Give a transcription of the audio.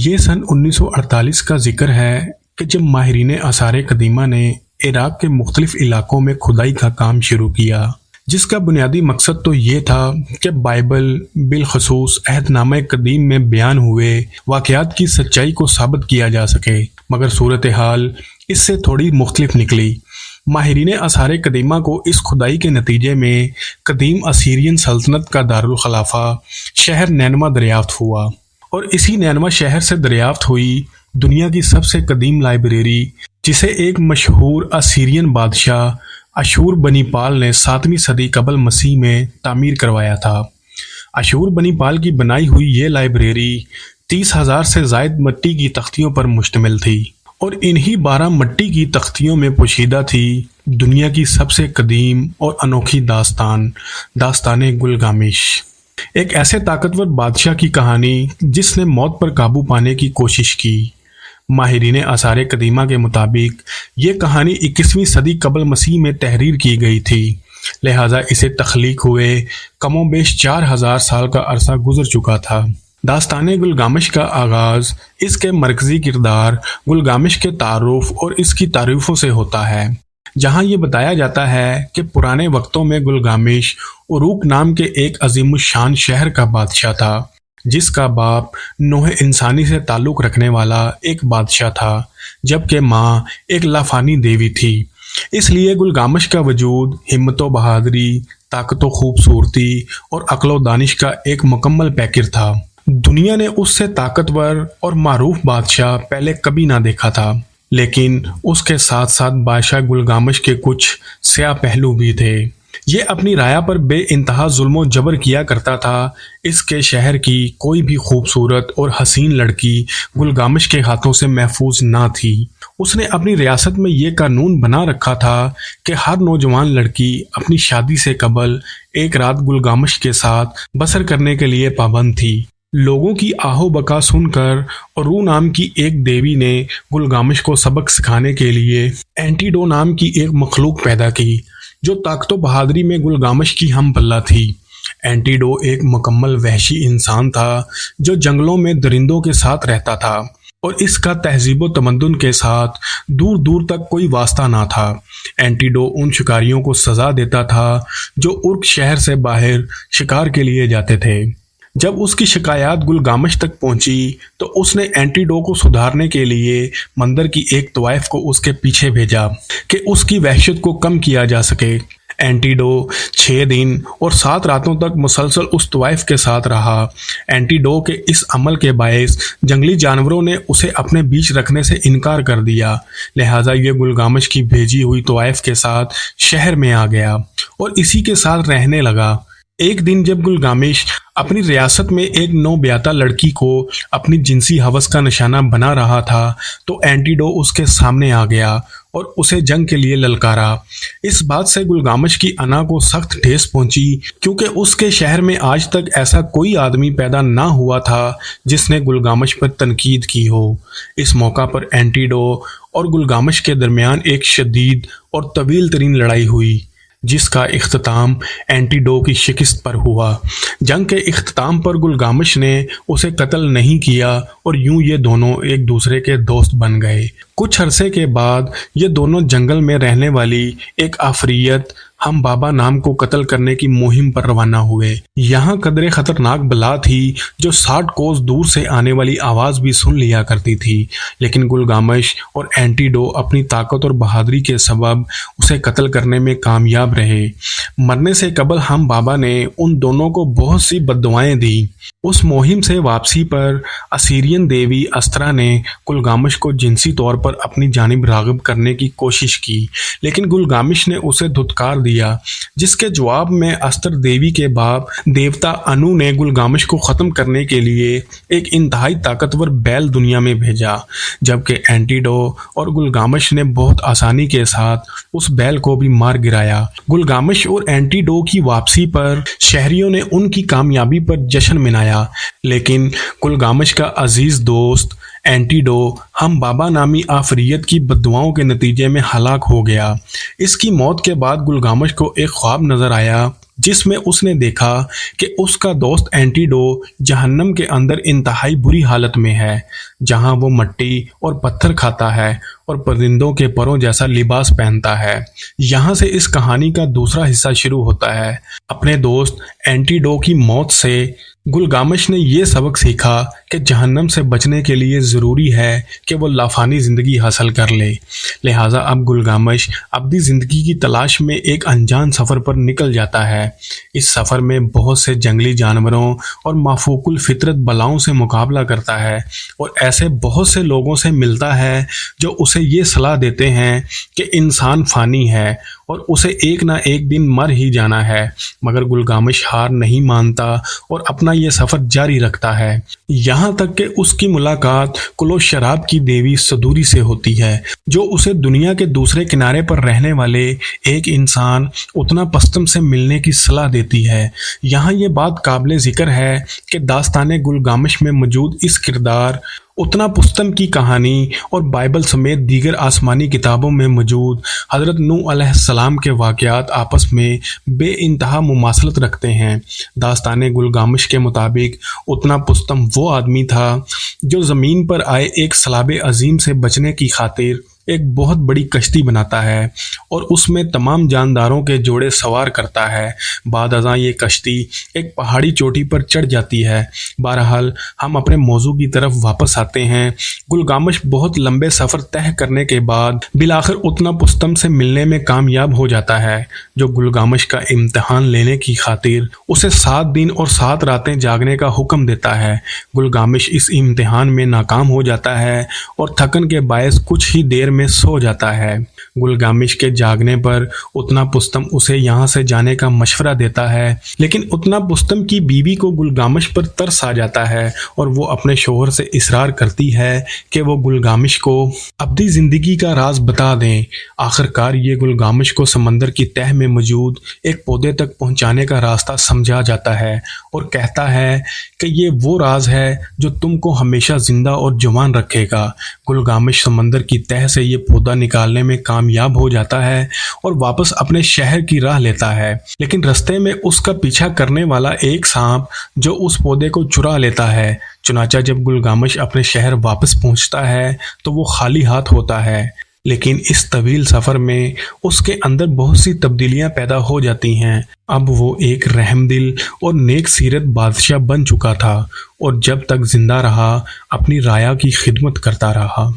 یہ سن 1948 کا ذکر ہے کہ جب ماہرین آثار قدیمہ نے عراق کے مختلف علاقوں میں کھدائی کا کام شروع کیا، جس کا بنیادی مقصد تو یہ تھا کہ بائبل بالخصوص عہد نامہ قدیم میں بیان ہوئے واقعات کی سچائی کو ثابت کیا جا سکے، مگر صورتحال اس سے تھوڑی مختلف نکلی۔ ماہرین آثار قدیمہ کو اس کھدائی کے نتیجے میں قدیم اسیرین سلطنت کا دارالخلافہ شہر نینوا دریافت ہوا، اور اسی نینوا شہر سے دریافت ہوئی دنیا کی سب سے قدیم لائبریری، جسے ایک مشہور اسیرین بادشاہ اشور بنی پال نے 7ویں صدی قبل مسیح میں تعمیر کروایا تھا۔ اشور بنی پال کی بنائی ہوئی یہ لائبریری 30,000 سے زائد مٹی کی تختیوں پر مشتمل تھی، اور انہی 12 مٹی کی تختیوں میں پوشیدہ تھی دنیا کی سب سے قدیم اور انوکھی داستان گلگامش، ایک ایسے طاقتور بادشاہ کی کہانی جس نے موت پر قابو پانے کی کوشش کی۔ ماہرین آثار قدیمہ کے مطابق یہ کہانی 21ویں صدی قبل مسیح میں تحریر کی گئی تھی، لہٰذا اسے تخلیق ہوئے کم و بیش 4,000 سال کا عرصہ گزر چکا تھا۔ داستان گلگامش کا آغاز اس کے مرکزی کردار گلگامش کے تعارف اور اس کی تعریفوں سے ہوتا ہے، جہاں یہ بتایا جاتا ہے کہ پرانے وقتوں میں گلگامش عروق نام کے ایک عظیم الشان شہر کا بادشاہ تھا، جس کا باپ نوع انسانی سے تعلق رکھنے والا ایک بادشاہ تھا، جبکہ ماں ایک لافانی دیوی تھی۔ اس لیے گلگامش کا وجود ہمت و بہادری، طاقت و خوبصورتی اور عقل و دانش کا ایک مکمل پیکر تھا۔ دنیا نے اس سے طاقتور اور معروف بادشاہ پہلے کبھی نہ دیکھا تھا، لیکن اس کے ساتھ ساتھ بادشاہ گلگامش کے کچھ سیاہ پہلو بھی تھے۔ یہ اپنی رعایا پر بے انتہا ظلم و جبر کیا کرتا تھا۔ اس کے شہر کی کوئی بھی خوبصورت اور حسین لڑکی گلگامش کے ہاتھوں سے محفوظ نہ تھی۔ اس نے اپنی ریاست میں یہ قانون بنا رکھا تھا کہ ہر نوجوان لڑکی اپنی شادی سے قبل ایک رات گلگامش کے ساتھ بسر کرنے کے لیے پابند تھی۔ لوگوں کی آہو بکا سن کر رو نام کی ایک دیوی نے گلگامش کو سبق سکھانے کے لیے اینٹیڈو نام کی ایک مخلوق پیدا کی، جو طاقت و بہادری میں گلگامش کی ہم پلہ تھی۔ اینٹیڈو ایک مکمل وحشی انسان تھا جو جنگلوں میں درندوں کے ساتھ رہتا تھا، اور اس کا تہذیب و تمدن کے ساتھ دور دور تک کوئی واسطہ نہ تھا۔ اینٹیڈو ان شکاریوں کو سزا دیتا تھا جو عرق شہر سے باہر شکار کے لیے جاتے تھے۔ جب اس کی شکایات گلگامش تک پہنچی تو اس نے اینٹیڈو کو سدھارنے کے لیے مندر کی ایک طوائف کو اس کے پیچھے بھیجا کہ اس کی وحشت کو کم کیا جا سکے۔ اینٹیڈو 6 دن اور 7 راتوں تک مسلسل اس طوائف کے ساتھ رہا۔ اینٹیڈو کے اس عمل کے باعث جنگلی جانوروں نے اسے اپنے بیچ رکھنے سے انکار کر دیا، لہٰذا یہ گلگامش کی بھیجی ہوئی طوائف کے ساتھ شہر میں آ گیا اور اسی کے ساتھ رہنے لگا۔ ایک دن جب گلگامش اپنی ریاست میں ایک نوبیاتا لڑکی کو اپنی جنسی ہوس کا نشانہ بنا رہا تھا تو اینٹیڈو اس کے سامنے آ گیا اور اسے جنگ کے لیے للکارا۔ اس بات سے گلگامش کی انا کو سخت ٹھیس پہنچی، کیونکہ اس کے شہر میں آج تک ایسا کوئی آدمی پیدا نہ ہوا تھا جس نے گلگامش پر تنقید کی ہو۔ اس موقع پر اینٹیڈو اور گلگامش کے درمیان ایک شدید اور طویل ترین لڑائی ہوئی، جس کا اختتام اینٹیڈو کی شکست پر ہوا۔ جنگ کے اختتام پر گلگامش نے اسے قتل نہیں کیا، اور یوں یہ دونوں ایک دوسرے کے دوست بن گئے۔ کچھ عرصے کے بعد یہ دونوں جنگل میں رہنے والی ایک عفریت ہم بابا نام کو قتل کرنے کی مہم پر روانہ ہوئے۔ یہاں قدرے خطرناک بلا تھی جو 60 کوس دور سے آنے والی آواز بھی سن لیا کرتی تھی، لیکن گلگامش اور اینٹیڈو اپنی طاقت اور بہادری کے سبب اسے قتل کرنے میں کامیاب رہے۔ مرنے سے قبل ہم بابا نے ان دونوں کو بہت سی بددعائیں دی۔ اس مہم سے واپسی پر اسیرین دیوی استرا نے گلگامش کو جنسی طور پر اپنی جانب راغب کرنے کی کوشش کی، لیکن گلگامش نے اسے دھتکار دیا، جس کے جواب میں استر دیوی کے باپ دیوتا انو نے گلگامش کو ختم کرنے کے لیے ایک انتہائی طاقتور بیل دنیا میں بھیجا، جبکہ اینٹیڈو اور گلگامش نے بہت آسانی کے ساتھ اس بیل کو بھی مار گرایا۔ گلگامش اور اینٹیڈو کی واپسی پر شہریوں نے ان کی کامیابی پر جشن منایا، لیکن گلگامش کا عزیز دوست اینٹیڈو ہم بابا نامی عفریت کی بددعاؤں کے نتیجے میں ہلاک ہو گیا۔ اس کی موت کے بعد گلگامش کو ایک خواب نظر آیا جس میں اس نے دیکھا کہ اس کا دوست اینٹیڈو جہنم کے اندر انتہائی بری حالت میں ہے، جہاں وہ مٹی اور پتھر کھاتا ہے اور پرندوں کے پروں جیسا لباس پہنتا ہے۔ یہاں سے اس کہانی کا دوسرا حصہ شروع ہوتا ہے۔ اپنے دوست اینٹیڈو کی موت سے گلگامش نے یہ سبق سیکھا کہ جہنم سے بچنے کے لیے ضروری ہے کہ وہ لافانی زندگی حاصل کر لے۔ لہٰذا اب گلگامش ابدی زندگی کی تلاش میں ایک انجان سفر پر نکل جاتا ہے۔ اس سفر میں بہت سے جنگلی جانوروں اور مافوق الفطرت بلاؤں سے مقابلہ کرتا ہے اور ایسے بہت سے لوگوں سے ملتا ہے جو اسے یہ صلاح دیتے ہیں کہ انسان فانی ہے اور اسے ایک نہ ایک دن مر ہی جانا ہے، مگر گلگامش ہار نہیں مانتا اور اپنا یہ سفر جاری رکھتا ہے، یہاں تک کہ اس کی ملاقات کلو شراب کی دیوی سدوری سے ہوتی ہے، جو اسے دنیا کے دوسرے کنارے پر رہنے والے ایک انسان اتنا پستم سے ملنے کی صلاح دیتی ہے۔ یہاں یہ بات قابل ذکر ہے کہ داستان گلگامش میں موجود اس کردار اتنا پستم کی کہانی اور بائبل سمیت دیگر آسمانی کتابوں میں موجود حضرت نوح علیہ السلام کے واقعات آپس میں بے انتہا مماثلت رکھتے ہیں۔ داستان گلگامش کے مطابق اتنا پستم وہ آدمی تھا جو زمین پر آئے ایک سیلاب عظیم سے بچنے کی خاطر ایک بہت بڑی کشتی بناتا ہے اور اس میں تمام جانداروں کے جوڑے سوار کرتا ہے۔ بعد ازاں یہ کشتی ایک پہاڑی چوٹی پر چڑھ جاتی ہے۔ بہرحال ہم اپنے موضوع کی طرف واپس آتے ہیں۔ گلگامش بہت لمبے سفر طے کرنے کے بعد بالآخر اتنا پستم سے ملنے میں کامیاب ہو جاتا ہے، جو گلگامش کا امتحان لینے کی خاطر اسے 7 دن اور 7 راتیں جاگنے کا حکم دیتا ہے۔ گلگامش اس امتحان میں ناکام ہو جاتا ہے اور تھکن کے باعث کچھ ہی دیر میں سو جاتا ہے۔ گلگامش کے جاگنے پر اتنا پستم اسے یہاں سے جانے کا مشورہ دیتا ہے، لیکن اتنا پستم کی بیوی کو گلگامش پر ترس آ جاتا ہے اور وہ اپنے شوہر سے اصرار کرتی ہے کہ وہ گلگامش کو ابدی زندگی کا راز بتا دیں۔ آخرکار یہ گلگامش کو سمندر کی تہہ میں موجود ایک پودے تک پہنچانے کا راستہ سمجھا جاتا ہے اور کہتا ہے کہ یہ وہ راز ہے جو تم کو ہمیشہ زندہ اور جوان رکھے گا۔ گلگامش سمندر کی تہہ سے یہ پودا نکالنے میں کامیاب ہو جاتا ہے اور واپس اپنے شہر کی راہ لیتا ہے، لیکن رستے میں اس کا پیچھا کرنے والا ایک سانپ جو اس پودے کو چرا لیتا ہے۔ چنانچہ جب گلگامش اپنے شہر واپس پہنچتا ہے تو وہ خالی ہاتھ ہوتا ہے، لیکن اس طویل سفر میں اس کے اندر بہت سی تبدیلیاں پیدا ہو جاتی ہیں۔ اب وہ ایک رحم دل اور نیک سیرت بادشاہ بن چکا تھا اور جب تک زندہ رہا اپنی رایا کی خدمت کرتا رہا۔